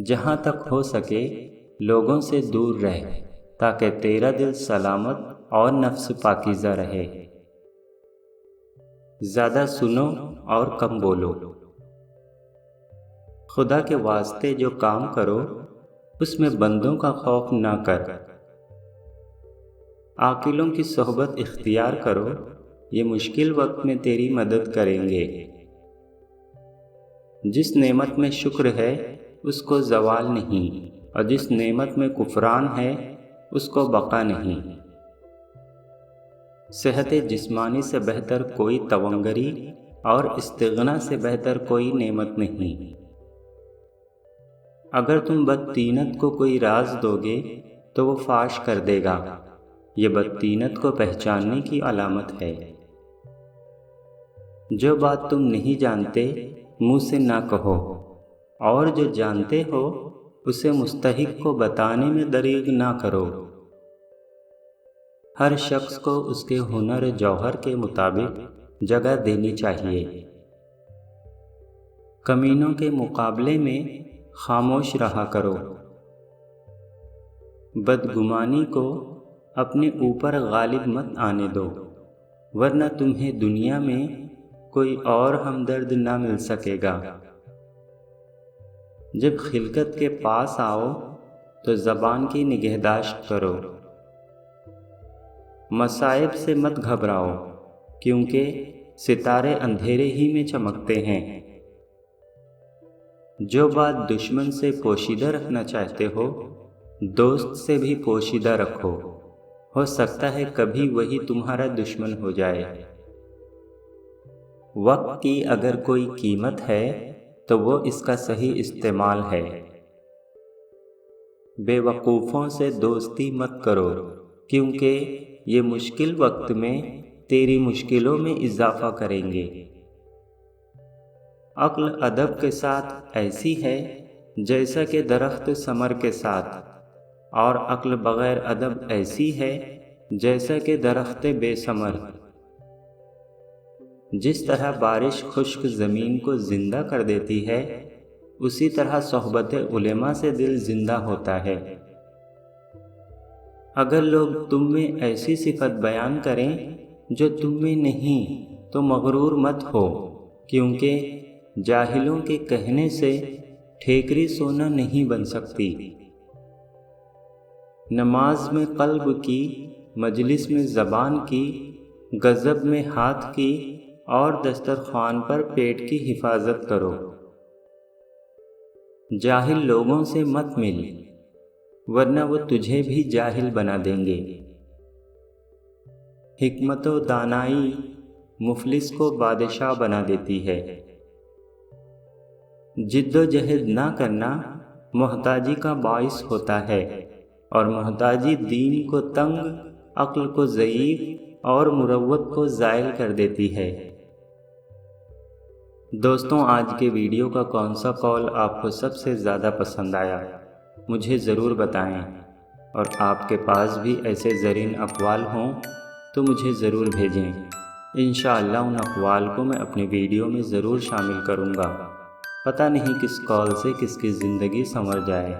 جہاں تک ہو سکے لوگوں سے دور رہ تاکہ تیرا دل سلامت اور نفس پاکیزہ رہے۔ زیادہ سنو اور کم بولو۔ خدا کے واسطے جو کام کرو اس میں بندوں کا خوف نہ کر۔ عاقلوں کی صحبت اختیار کرو، یہ مشکل وقت میں تیری مدد کریں گے۔ جس نعمت میں شکر ہے اس کو زوال نہیں، اور جس نعمت میں کفران ہے اس کو بقا نہیں۔ صحت جسمانی سے بہتر کوئی تونگری اور استغنا سے بہتر کوئی نعمت نہیں۔ اگر تم بدطینت کو کوئی راز دو گے تو وہ فاش کر دے گا، یہ بدطینت کو پہچاننے کی علامت ہے۔ جو بات تم نہیں جانتے منہ سے نہ کہو، اور جو جانتے ہو اسے مستحق کو بتانے میں دریغ نہ کرو۔ ہر شخص کو اس کے ہنر جوہر کے مطابق جگہ دینی چاہیے۔ کمینوں کے مقابلے میں خاموش رہا کرو۔ بدگمانی کو اپنے اوپر غالب مت آنے دو، ورنہ تمہیں دنیا میں کوئی اور ہمدرد نہ مل سکے گا۔ جب خلقت کے پاس آؤ تو زبان کی نگہداشت کرو۔ مصائب سے مت گھبراؤ، کیونکہ ستارے اندھیرے ہی میں چمکتے ہیں۔ جو بات دشمن سے پوشیدہ رکھنا چاہتے ہو دوست سے بھی پوشیدہ رکھو، ہو سکتا ہے کبھی وہی تمہارا دشمن ہو جائے۔ وقت کی اگر کوئی قیمت ہے تو وہ اس کا صحیح استعمال ہے۔ بے وقوفوں سے دوستی مت کرو، کیونکہ یہ مشکل وقت میں تیری مشکلوں میں اضافہ کریں گے۔ عقل ادب کے ساتھ ایسی ہے جیسا کہ درخت ثمر کے ساتھ، اور عقل بغیر ادب ایسی ہے جیسا کہ درخت بے ثمر۔ جس طرح بارش خشک زمین کو زندہ کر دیتی ہے، اسی طرح صحبت علماء سے دل زندہ ہوتا ہے۔ اگر لوگ تم میں ایسی صفت بیان کریں جو تم میں نہیں تو مغرور مت ہو، کیونکہ جاہلوں کے کہنے سے ٹھیکری سونا نہیں بن سکتی۔ نماز میں قلب کی، مجلس میں زبان کی، غضب میں ہاتھ کی، اور دسترخوان پر پیٹ کی حفاظت کرو۔ جاہل لوگوں سے مت مل، ورنہ وہ تجھے بھی جاہل بنا دیں گے۔ حکمت و دانائی مفلس کو بادشاہ بنا دیتی ہے۔ جد و جہد نہ کرنا محتاجی کا باعث ہوتا ہے، اور محتاجی دین کو تنگ، عقل کو ضعیف اور مروت کو زائل کر دیتی ہے۔ دوستوں، آج کے ویڈیو کا کون سا قول آپ کو سب سے زیادہ پسند آیا مجھے ضرور بتائیں، اور آپ کے پاس بھی ایسے زرین اقوال ہوں تو مجھے ضرور بھیجیں۔ انشاءاللہ ان اقوال کو میں اپنے ویڈیو میں ضرور شامل کروں گا۔ پتہ نہیں کس قول سے کس کی زندگی سنور جائے۔